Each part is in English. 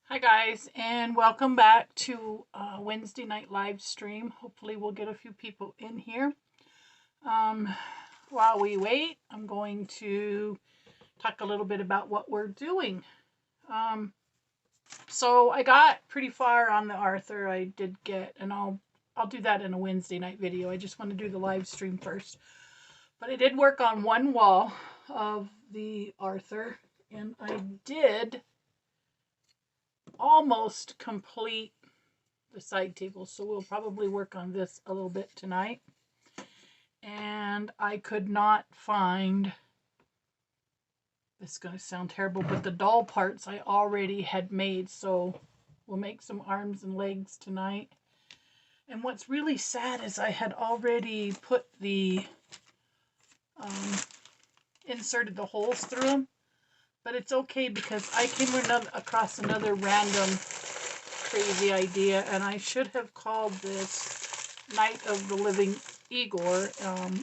Hi guys, and welcome back to Wednesday night live stream. Hopefully we'll get a few people in here. Um, while we wait, I'm going to talk a little bit about what we're doing. Um, so I got pretty far on the Arthur. I did get, and I'll do that in a Wednesday night video. I just want to do the live stream first. But I did work on one wall of the Arthur, and I did almost complete the side table, so we'll probably work on this a little bit tonight. And I could not find, this is going to sound terrible, but the doll parts I already had made, so we'll make some arms and legs tonight. And what's really sad is I had already put the inserted the holes through them, but it's okay because I came across another random crazy idea, and I should have called this Night of the Living Igor,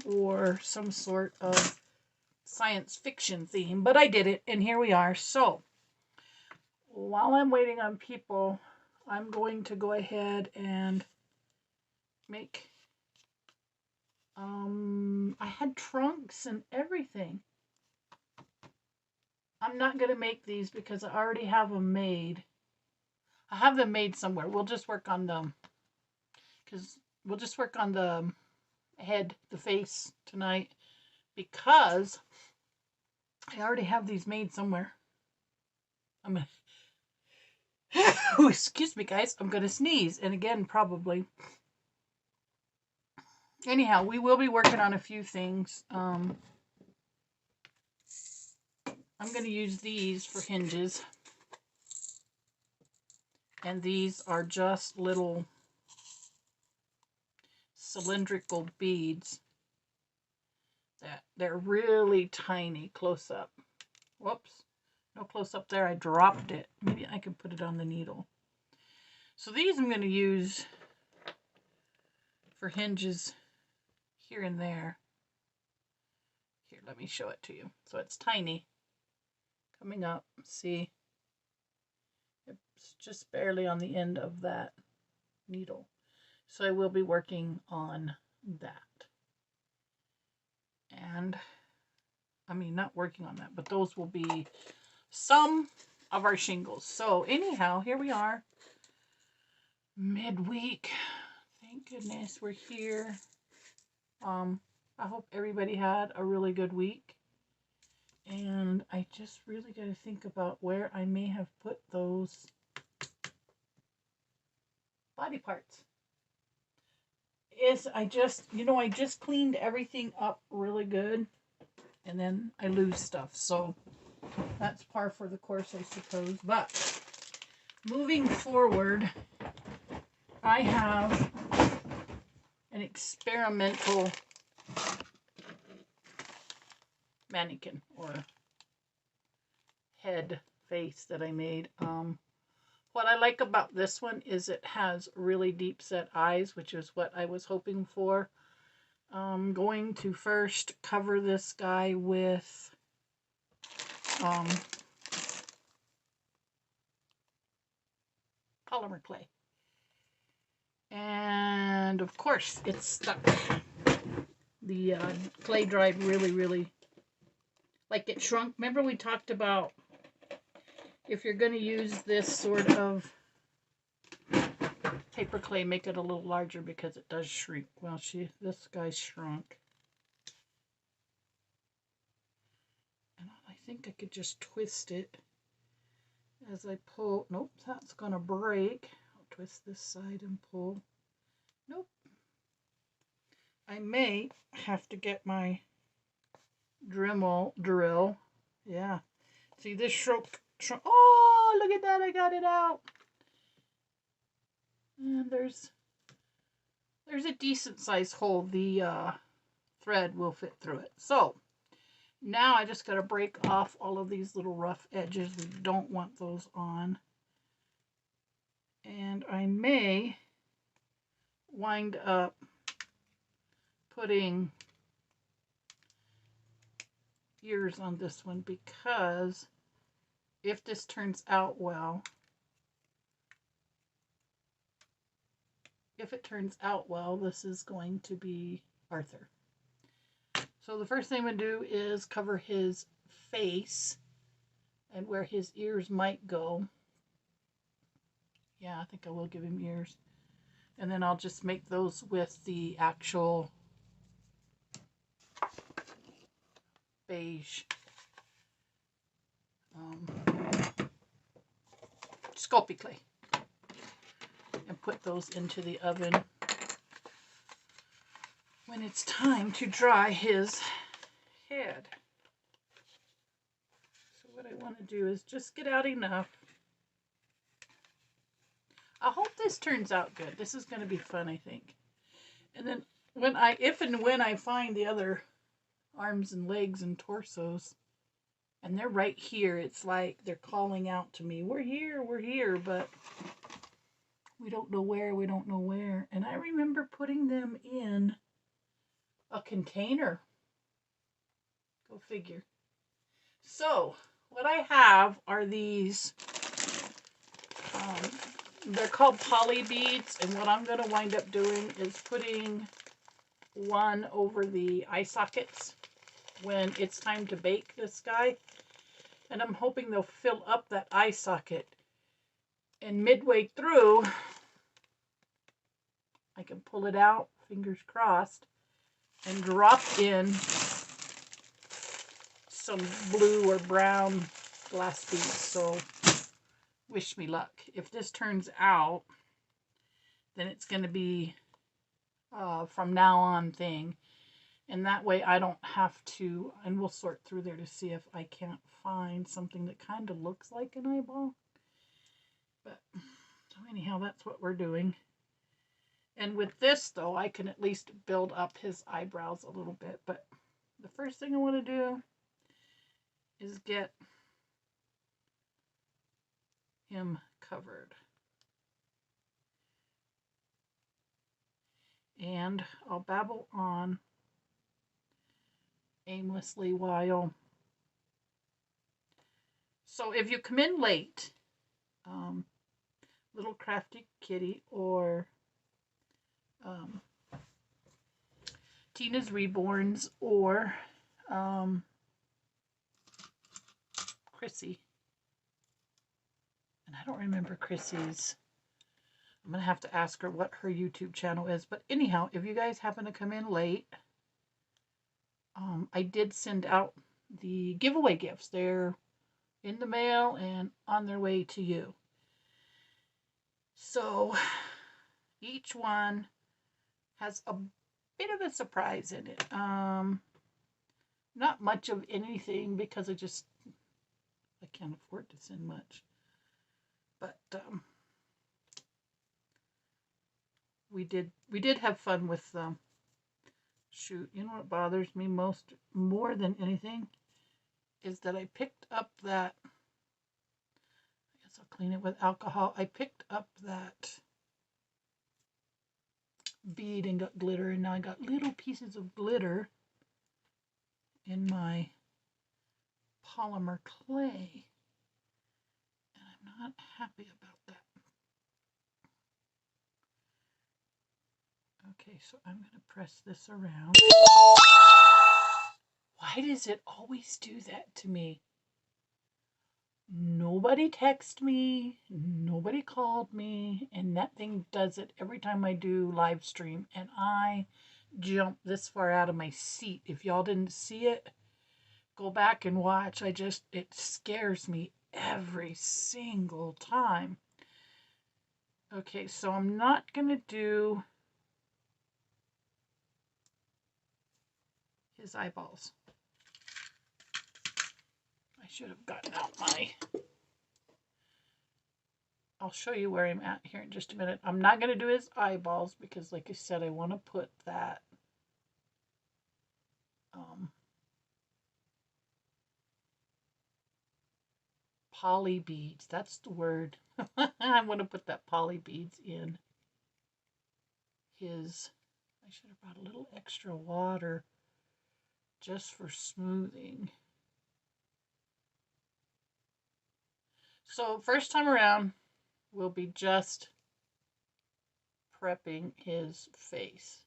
or some sort of science fiction theme, but I did it, and here we are. So while I'm waiting on people, I'm going to go ahead and make I had trunks and everything. I'm not going to make these because I already have them made. I have them made somewhere. We'll just work on them because we'll just work on the head, the face tonight, because I already have these made somewhere. I'm gonna oh, excuse me guys, I'm gonna sneeze, and again probably. Anyhow, we will be working on a few things. I'm gonna use these for hinges, and these are just little cylindrical beads that they're really tiny. Close up. Whoops, no close up there. I dropped it. Maybe I can put it on the needle. So these I'm going to use for hinges here and there. Here, let me show it to you. So it's tiny. Coming up, see? It's just barely on the end of that needle. So I will be working on that. And, I mean, not working on that, but those will be some of our shingles. So anyhow, here we are. Midweek. Thank goodness we're here. I hope everybody had a really good week. And I just really got to think about where I may have put those body parts. I just cleaned everything up really good, and then I lose stuff. So that's par for the course, I suppose. But moving forward, I have an experimental mannequin or head face that I made. What I like about this one is it has really deep set eyes, which is what I was hoping for. I'm going to first cover this guy with polymer clay. And of course it's stuck. The clay dried really, like it shrunk. Remember we talked about if you're going to use this sort of paper clay, make it a little larger because it does shrink. Well, this guy shrunk. And I think I could just twist it as I pull. Nope, that's going to break. I'll twist this side and pull. Nope. I may have to get my drill. Yeah. See, this shrunk. Oh, look at that. I got it out. And there's a decent sized hole. The thread will fit through it. So now I just got to break off all of these little rough edges. We don't want those on. And I may wind up putting ears on this one, because if this turns out well, if it turns out well, this is going to be Arthur. So the first thing I'm going to do is cover his face and where his ears might go. Yeah, I think I will give him ears. And then I'll just make those with the actual beige Sculpey clay. And put those into the oven when it's time to dry his head. So what I want to do is just get out enough. I hope this turns out good. This is going to be fun, I think. And then if and when I find the other arms and legs and torsos, and they're right here, it's like they're calling out to me, we're here, but we don't know where. And I remember putting them in a container. Go figure. So what I have are these, they're called poly beads, and what I'm going to wind up doing is putting one over the eye sockets when it's time to bake this guy. And I'm hoping they'll fill up that eye socket. And midway through, I can pull it out, fingers crossed, and drop in some blue or brown glass beads. So wish me luck. If this turns out, then it's going to be from now on thing. And that way I don't have to, and we'll sort through there to see if I can't find something that kind of looks like an eyeball. But so anyhow, that's what we're doing. And with this, though, I can at least build up his eyebrows a little bit. But the first thing I want to do is get him covered. And I'll babble on aimlessly while. So if you come in late, Little Crafty Kitty or Tina's Reborns or Chrissy, and I don't remember Chrissy's. I'm going to have to ask her what her YouTube channel is. But anyhow, if you guys happen to come in late, I did send out the giveaway gifts. They're in the mail and on their way to you. So each one has a bit of a surprise in it. Not much of anything because I can't afford to send much. But we did have fun with them. Shoot, you know what bothers me more than anything is that I picked up that, I guess I'll clean it with alcohol. I picked up that bead and got glitter, and now I got little pieces of glitter in my polymer clay, and I'm not happy about that. Okay, so I'm going to press this around. Why does it always do that to me? Nobody texted me, nobody called me, and that thing does it every time I do live stream, and I jump this far out of my seat. If y'all didn't see it, go back and watch. It scares me every single time. Okay, so I'm not going to do his eyeballs. I should have gotten out I'll show you where I'm at here in just a minute. I'm not going to do his eyeballs because, like I said, I want to put that poly beads. That's the word. I want to put that poly beads in his. I should have brought a little extra water just for smoothing. So first time around will be just prepping his face.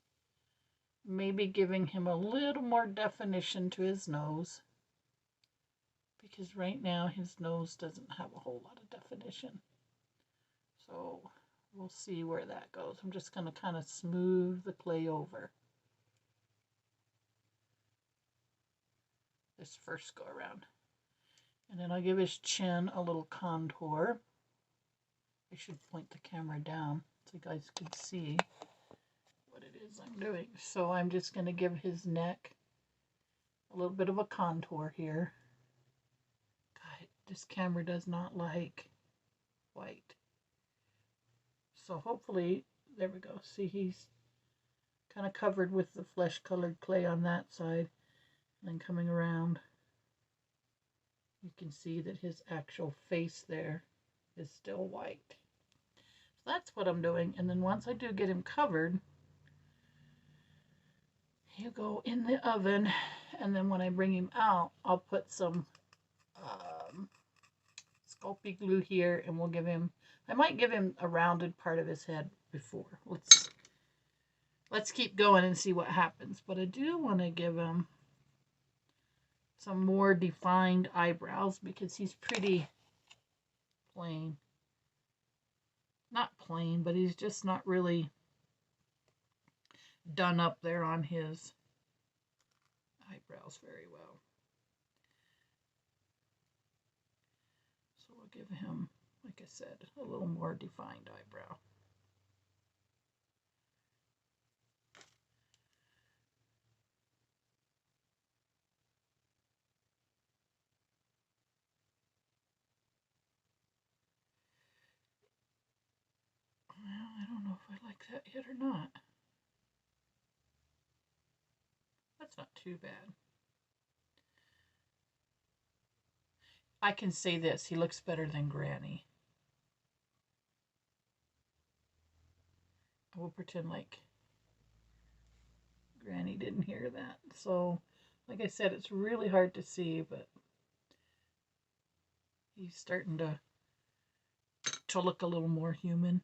Maybe giving him a little more definition to his nose, because right now his nose doesn't have a whole lot of definition. So we'll see where that goes. I'm just going to kind of smooth the clay over this first go around. And then I'll give his chin a little contour. I should point the camera down so you guys can see what it is I'm doing. So I'm just going to give his neck a little bit of a contour here. God, this camera does not like white. So hopefully, there we go. See, he's kind of covered with the flesh colored clay on that side. And then coming around, you can see that his actual face there is still white. So that's what I'm doing. And then once I do get him covered, he'll go in the oven. And then when I bring him out, I'll put some Sculpey glue here, and we'll give him, I might give him a rounded part of his head before. Let's keep going and see what happens. But I do want to give him some more defined eyebrows because he's pretty plain. Not plain, but he's just not really done up there on his eyebrows very well. So we'll give him, like I said, a little more defined eyebrow. Well, I don't know if I like that yet or not. That's not too bad. I can say this, he looks better than Granny. I will pretend like Granny didn't hear that. So, like I said, it's really hard to see, but he's starting to look a little more human.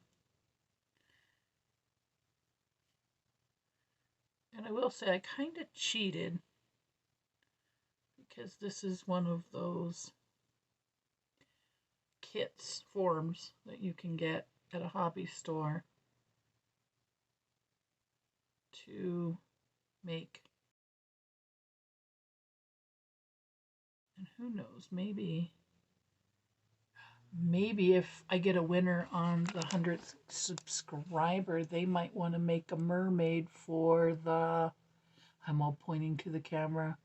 And I will say I kind of cheated because this is one of those kits, forms that you can get at a hobby store to make. And who knows, maybe if I get a winner on the 100th subscriber, they might want to make a mermaid for the, I'm all pointing to the camera,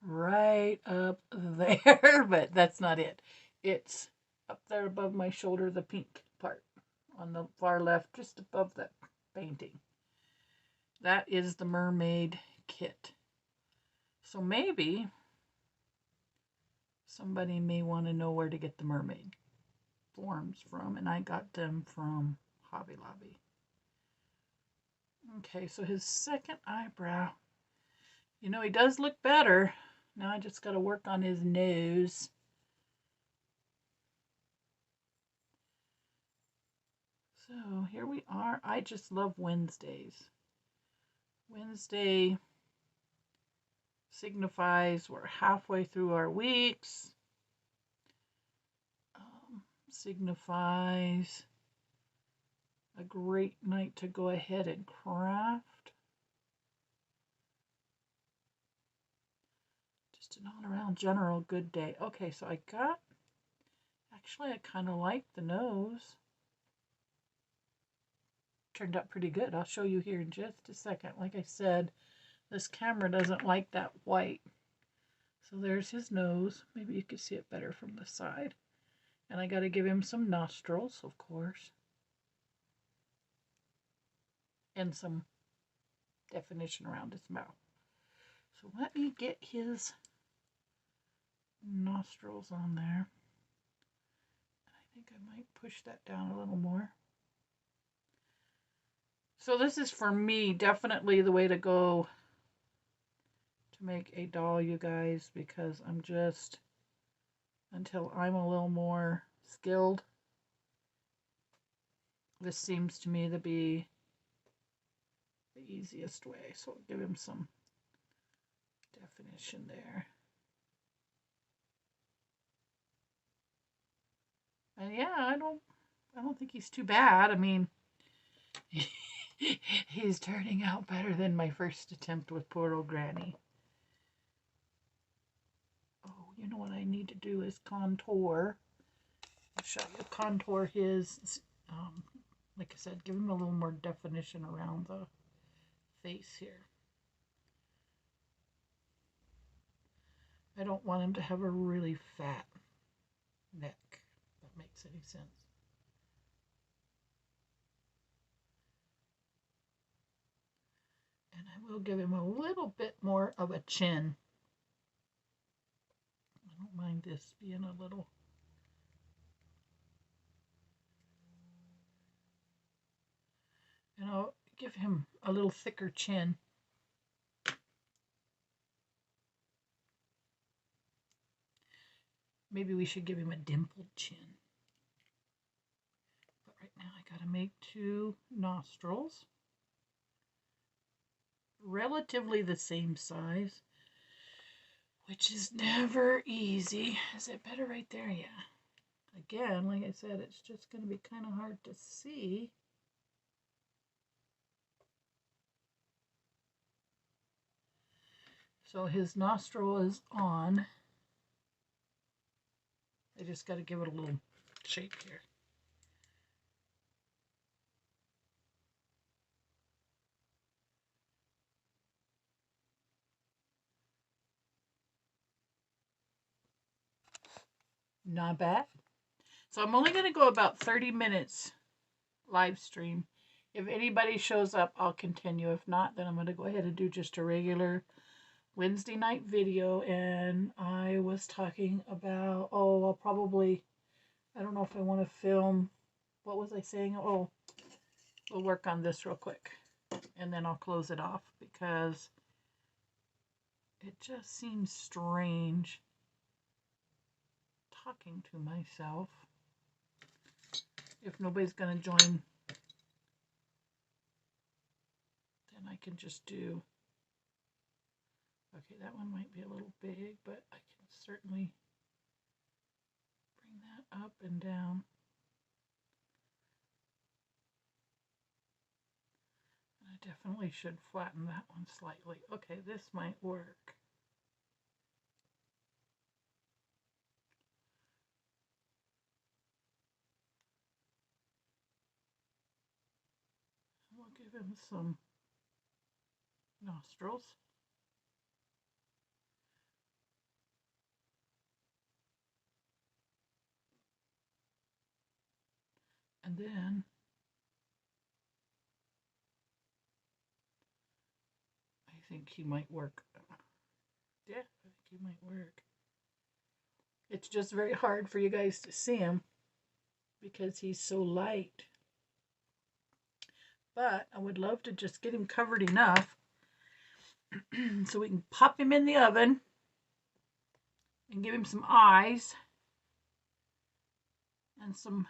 right up there, but that's not it. It's up there above my shoulder, the pink part on the far left, just above that painting. That is the mermaid kit. So maybe somebody may want to know where to get the mermaid forms from, and I got them from Hobby Lobby. Okay, so his second eyebrow, you know, he does look better. Now I just got to work on his nose. So here we are. I just love Wednesdays. Wednesday signifies we're halfway through our weeks. Signifies a great night to go ahead and craft. Just an all-around general good day. Okay, so I got, actually I kind of like the nose. Turned out pretty good. I'll show you here in just a second. Like I said, this camera doesn't like that white. So there's his nose. Maybe you can see it better from the side. And I got to give him some nostrils, of course. And some definition around his mouth. So let me get his nostrils on there. And I think I might push that down a little more. So this is, for me, definitely the way to go to make a doll, you guys, because I'm just, until I'm a little more skilled, this seems to me to be the easiest way. So give him some definition there. And yeah, I don't think he's too bad. I mean, he's turning out better than my first attempt with poor old Granny. Oh, you know what I need to do is contour. I'll show you contour his, like I said, give him a little more definition around the face here. I don't want him to have a really fat neck, if that makes any sense. And I will give him a little bit more of a chin. I don't mind this being a little. And I'll give him a little thicker chin. Maybe we should give him a dimpled chin. But right now I gotta make 2 nostrils. Relatively the same size, which is never easy. Is it better right there? Yeah. Again, like I said, it's just gonna be kind of hard to see. So his nostril is on. I just got to give it a little shape here. Not bad. So I'm only going to go about 30 minutes live stream. If anybody shows up, I'll continue. If not, then I'm going to go ahead and do just a regular Wednesday night video. And I was talking about, I'll probably, I don't know if I want to film, what was I saying? Oh, we'll work on this real quick. And then I'll close it off because it just seems strange talking to myself. If nobody's going to join, then I can just do, okay, that one might be a little big, but I can certainly bring that up and down. I definitely should flatten that one slightly. Okay, this might work. We'll give him some nostrils. And then I think he might work. Yeah, I think he might work. It's just very hard for you guys to see him because he's so light. But I would love to just get him covered enough so we can pop him in the oven and give him some eyes and some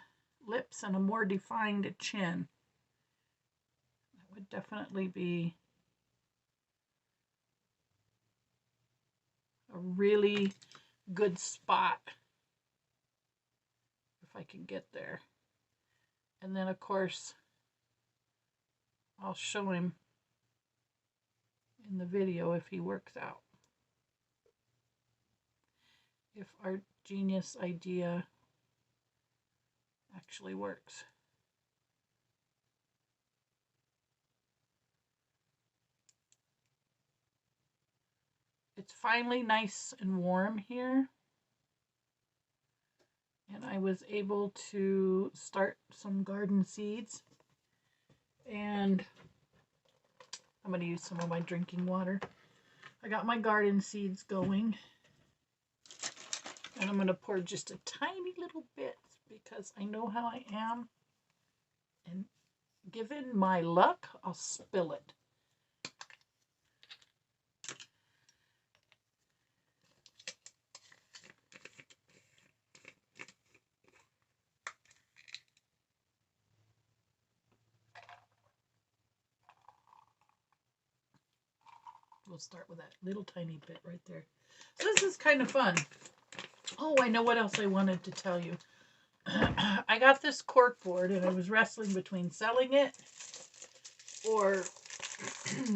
lips and a more defined chin. That would definitely be a really good spot if I can get there. And then of course I'll show him in the video if he works out. If our genius idea actually works. It's finally nice and warm here. And I was able to start some garden seeds. And I'm going to use some of my drinking water. I got my garden seeds going. And I'm going to pour just a tiny little bit because I know how I am. And given my luck, I'll spill it. we'll start with that little tiny bit right there. So this is kind of fun. Oh, I know what else I wanted to tell you. I got this cork board and I was wrestling between selling it or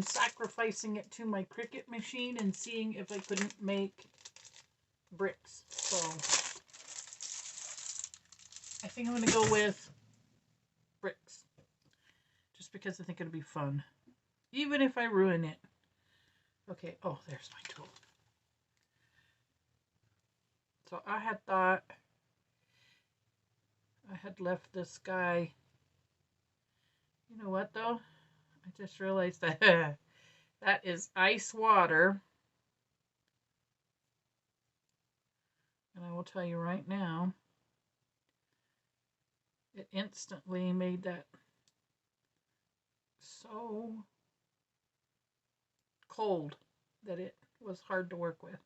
sacrificing it to my Cricut machine and seeing if I couldn't make bricks. So I think I'm going to go with bricks just because I think it'll be fun, even if I ruin it. Okay, oh, there's my tool. So I had thought I had left this guy. You know what though? I just realized that that is ice water. And I will tell you right now, it instantly made that so cold that it was hard to work with.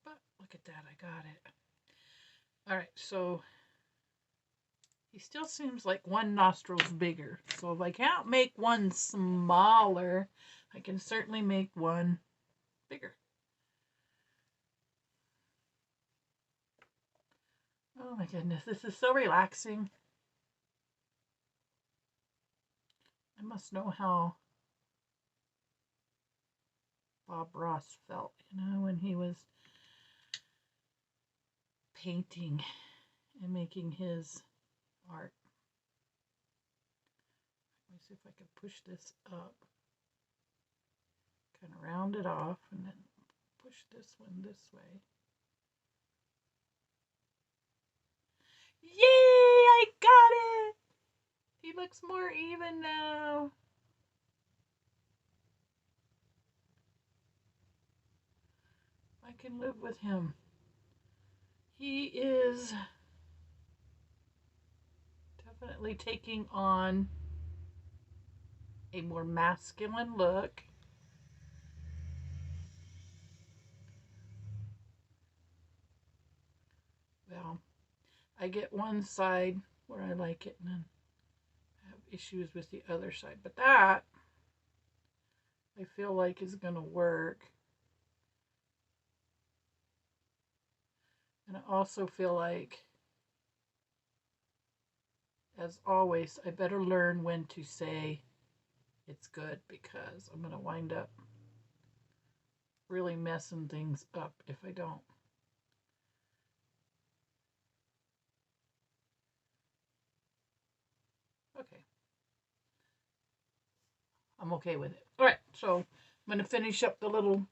But look at that, I got it. All right, so he still seems like one nostril's bigger. So if I can't make one smaller, I can certainly make one bigger. Oh my goodness, this is so relaxing. I must know how Bob Ross felt, when he was painting and making his art. Let me see if I can push this up. Kind of round it off and then push this one this way. Yay! I got it! He looks more even now. I can live with him. He is definitely taking on a more masculine look. Well, I get one side where I like it and then I have issues with the other side. But that, I feel like is going to work. And I also feel like, as always, I better learn when to say it's good because I'm going to wind up really messing things up if I don't. Okay. I'm okay with it. All right, so I'm going to finish up the little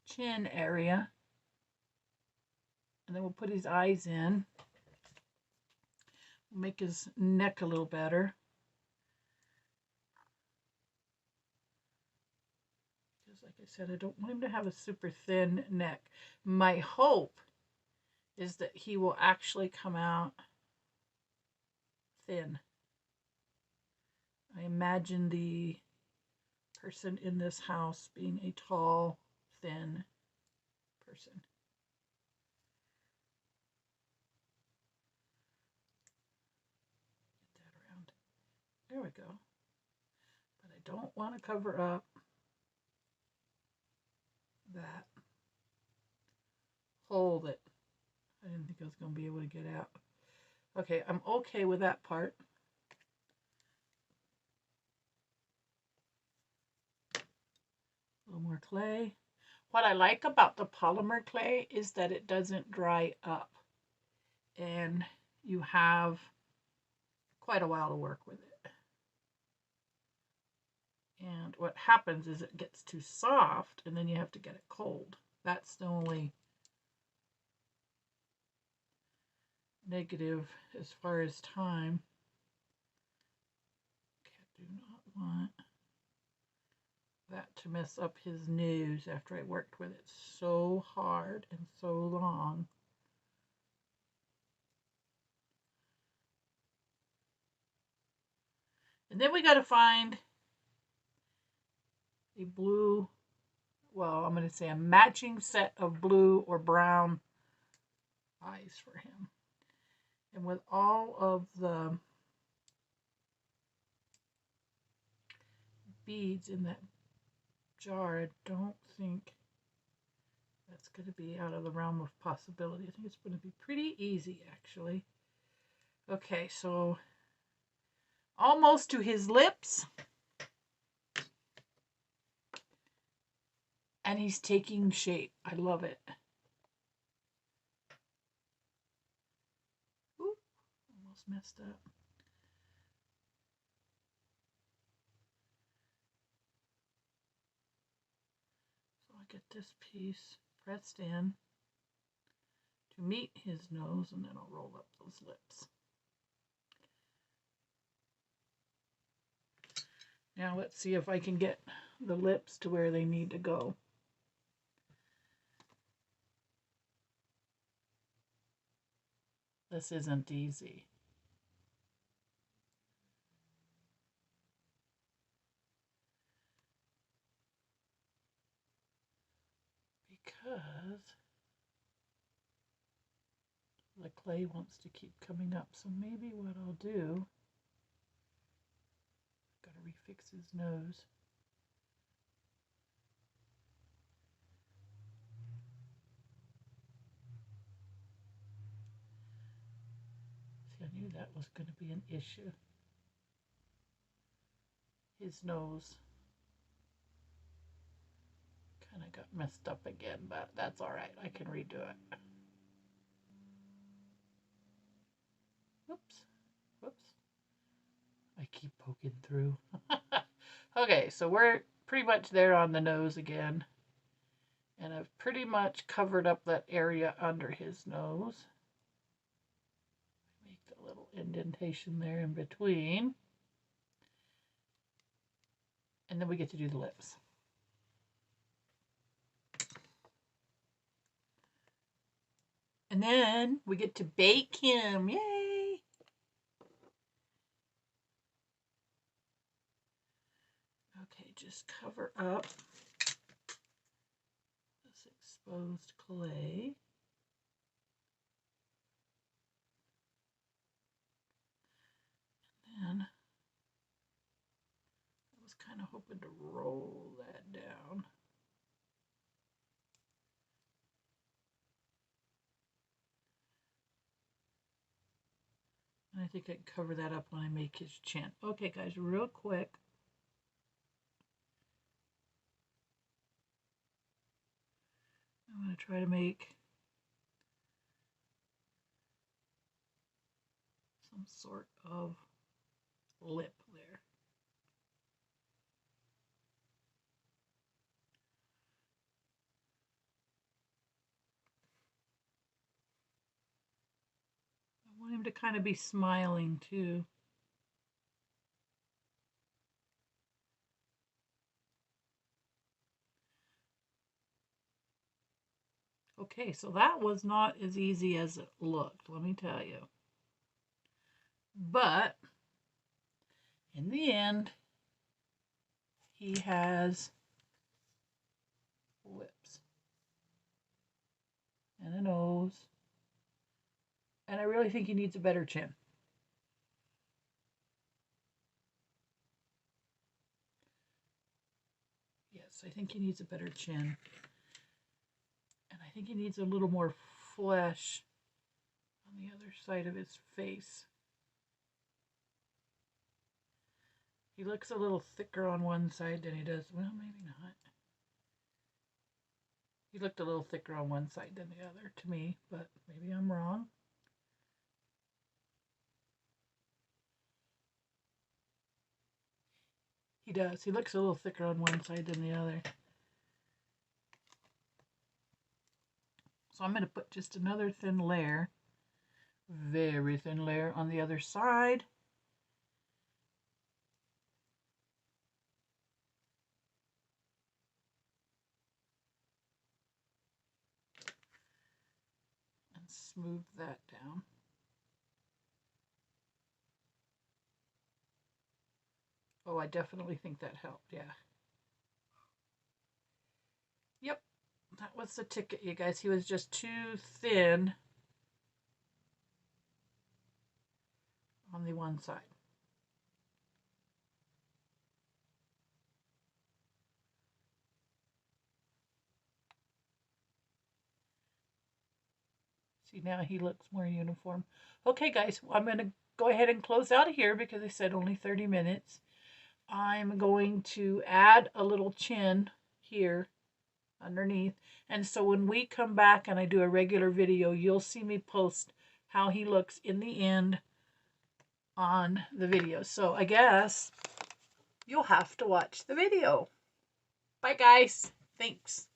chin area. And then we'll put his eyes in. We'll make his neck a little better. Because like I said, I don't want him to have a super thin neck. My hope is that he will actually come out thin. I imagine the person in this house being a tall, thin person. Get that around. There we go. But I don't want to cover up that hole that I didn't think I was going to be able to get out. Okay, I'm okay with that part. A little more clay. What I like about the polymer clay is that it doesn't dry up and you have quite a while to work with it. And what happens is it gets too soft and then you have to get it cold. That's the only negative as far as time. I do not want that to mess up his nose after I worked with it so hard and so long. And then we got to find a blue, well, I'm going to say a matching set of blue or brown eyes for him. And with all of the beads in that jar, I don't think that's going to be out of the realm of possibility. I think it's going to be pretty easy, actually. Okay, so almost to his lips. And he's taking shape. I love it. Ooh, almost messed up. So I'll get this piece pressed in to meet his nose, and then I'll roll up those lips. Now let's see if I can get the lips to where they need to go. This isn't easy. Because the clay wants to keep coming up. So maybe what I'll do, I've got to refix his nose. See, I knew that was going to be an issue. His nose kind of got messed up again, but that's all right. I can redo it. Whoops. Whoops. I keep poking through. Okay, so we're pretty much there on the nose again. And I've pretty much covered up that area under his nose. Make the little indentation there in between. And then we get to do the lips. And then we get to bake him. Yay! Okay, just cover up this exposed clay. And then I was kind of hoping to roll that down. And I think I can cover that up when I make his chin. Okay, guys, real quick. I'm going to try to make some sort of lip there. I want him to kind of be smiling too. Okay, so that was not as easy as it looked, let me tell you. But in the end, he has lips and a nose. And I really think he needs a better chin. Yes, I think he needs a better chin. And I think he needs a little more flesh on the other side of his face. He looks a little thicker on one side than he does. Well, maybe not. He looked a little thicker on one side than the other to me, but maybe I'm wrong. He does. He looks a little thicker on one side than the other. So I'm going to put just another thin layer, very thin layer on the other side. And smooth that down. Oh, I definitely think that helped, yeah. Yep, that was the ticket, you guys. He was just too thin on the one side. See, now he looks more uniform. Okay, guys, I'm going to go ahead and close out of here because I said only 30 minutes. I'm going to add a little chin here underneath. And so when we come back and I do a regular video, you'll see me post how he looks in the end on the video. So I guess you'll have to watch the video. Bye, guys. Thanks.